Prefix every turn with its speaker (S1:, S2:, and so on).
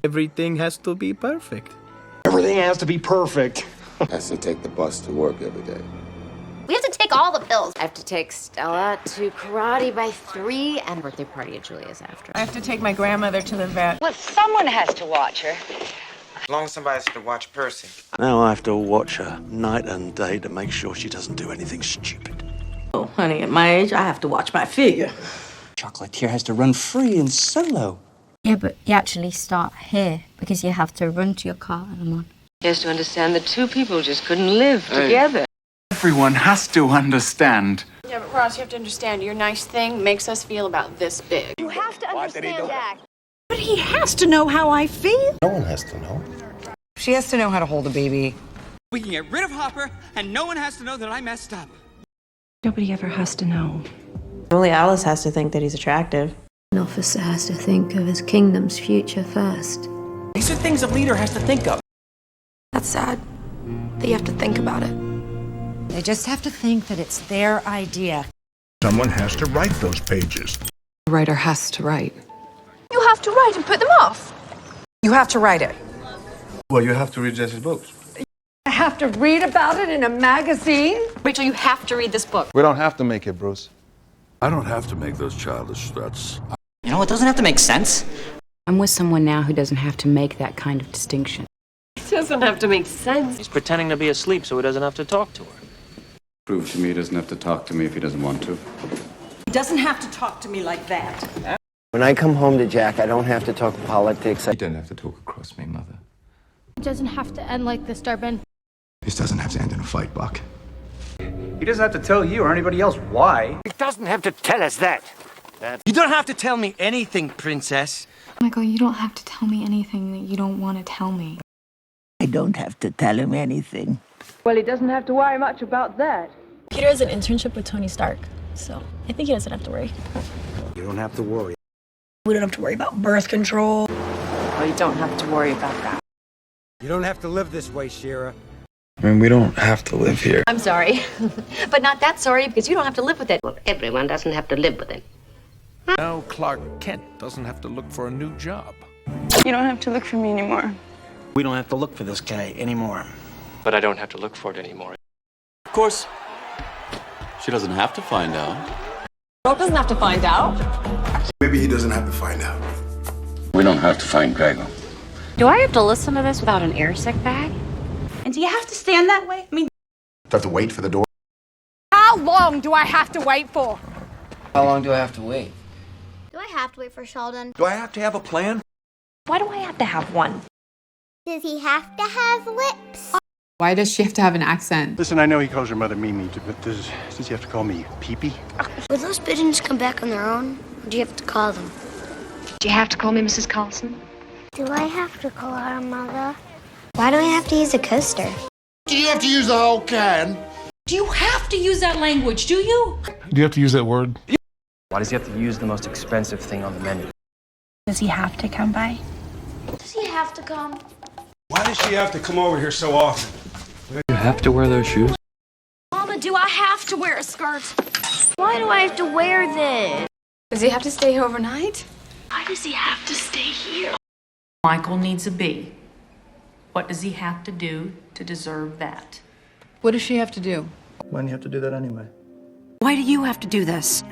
S1: Everything has to be perfect.
S2: Everything has to be perfect.
S3: Has to take the bus to work every day.
S4: We have to take all the pills. I have to take Stella to karate by 3 and birthday party at Julia's after.
S5: I have to take my grandmother to the vet.
S6: Well, someone has to watch her.
S7: As long as somebody's to watch Percy.
S8: Now I have to watch her night and day to make sure she doesn't do anything stupid.
S5: Oh, honey, at my age, I have to watch my figure.
S2: Chocolatier has to run free and solo.
S9: Yeah, but you actually start here because you have to run to your car in the morning.
S6: He has to understand that two people just couldn't live together.
S10: Everyone has to understand.
S5: Yeah, but Ross, you have to understand, your nice thing makes us feel about this big.
S6: You have to understand that.
S5: But he has to know how I feel.
S3: No one has to know.
S11: She has to know how to hold a baby.
S12: We can get rid of Hopper, and no one has to know that I messed up.
S13: Nobody ever has to know.
S14: Only Alice has to think that he's attractive.
S9: An officer has to think of his kingdom's future first.
S2: These are things a leader has to think of.
S13: That's sad that you have to think about it.
S5: They just have to think that it's their idea.
S15: Someone has to write those pages.
S13: The writer has to write.
S5: You have to write and put them off.
S11: You have to write it.
S3: Well, you have to read Jesse's books.
S5: I have to read about it in a magazine.
S4: Rachel, you have to read this book.
S3: We don't have to make it, Bruce.
S15: I don't have to make those childish threats.
S2: You know, it doesn't have to make sense.
S13: I'm with someone now who doesn't have to make that kind of distinction.
S6: It doesn't have to make sense.
S2: He's pretending to be asleep so he doesn't have to talk to her.
S3: Prove to me he doesn't have to talk to me if he doesn't want to.
S5: He doesn't have to talk to me like that.
S11: When I come home to Jack, I don't have to talk politics.
S3: You don't have to talk across me, Mother.
S9: It doesn't have to end like this, Durbin.
S15: This doesn't have to end in a fight, Buck.
S10: He doesn't have to tell you or anybody else why.
S2: He doesn't have to tell us that.
S12: You don't have to tell me anything, princess.
S9: Michael, you don't have to tell me anything that you don't want to tell me.
S11: I don't have to tell him anything.
S6: Well, he doesn't have to worry much about that.
S13: Peter has an internship with Tony Stark, so I think he doesn't have to worry.
S2: You don't have to worry.
S11: We don't have to worry about birth control.
S6: Well, you don't have to worry about that.
S12: You don't have to live this way, Shira.
S3: I mean, we don't have to live here.
S4: I'm sorry, but not that sorry because you don't have to live with it.
S6: Well, everyone doesn't have to live with it.
S15: Now Clark Kent doesn't have to look for a new job.
S13: You don't have to look for me anymore.
S2: We don't have to look for this guy anymore.
S7: But I don't have to look for it anymore.
S10: Of course, she doesn't have to find out.
S5: Rob doesn't have to find out.
S15: Maybe he doesn't have to find out.
S3: We don't have to find Gregor.
S4: Do I have to listen to this without an airsick bag?
S5: And do you have to stand that way? I mean,
S15: Have to wait for the door.
S5: how long do I have to wait for?
S11: How long do I have to wait?
S9: Do I have to wait for Sheldon?
S15: Do I have to have a plan?
S13: Why do I have to have one?
S9: Does he have to have lips?
S13: Why does she have to have an accent?
S10: Listen, I know he calls her mother Mimi, but does he have to call me Pee-Pee?
S9: Will those pigeons come back on their own? Or do you have to call them?
S6: Do you have to call me Mrs. Carlson?
S9: Do I have to call her mother? Why do I have to use a coaster?
S15: Do you have to use the whole can?
S5: Do you have to use that language, do you?
S15: Do you have to use that word?
S2: Why does he have to use the most expensive thing on the menu?
S13: Does he have to come by?
S9: Does he have to come?
S15: Why does she have to come over here so often?
S3: You have to wear those shoes?
S9: Mama, do I have to wear a skirt? Why do I have to wear this?
S13: Does he have to stay here overnight?
S9: Why does he have to stay here?
S5: Michael needs a B. What does he have to do to deserve that?
S13: What does she have to do?
S10: When you have to do that anyway?
S5: Why do you have to do this?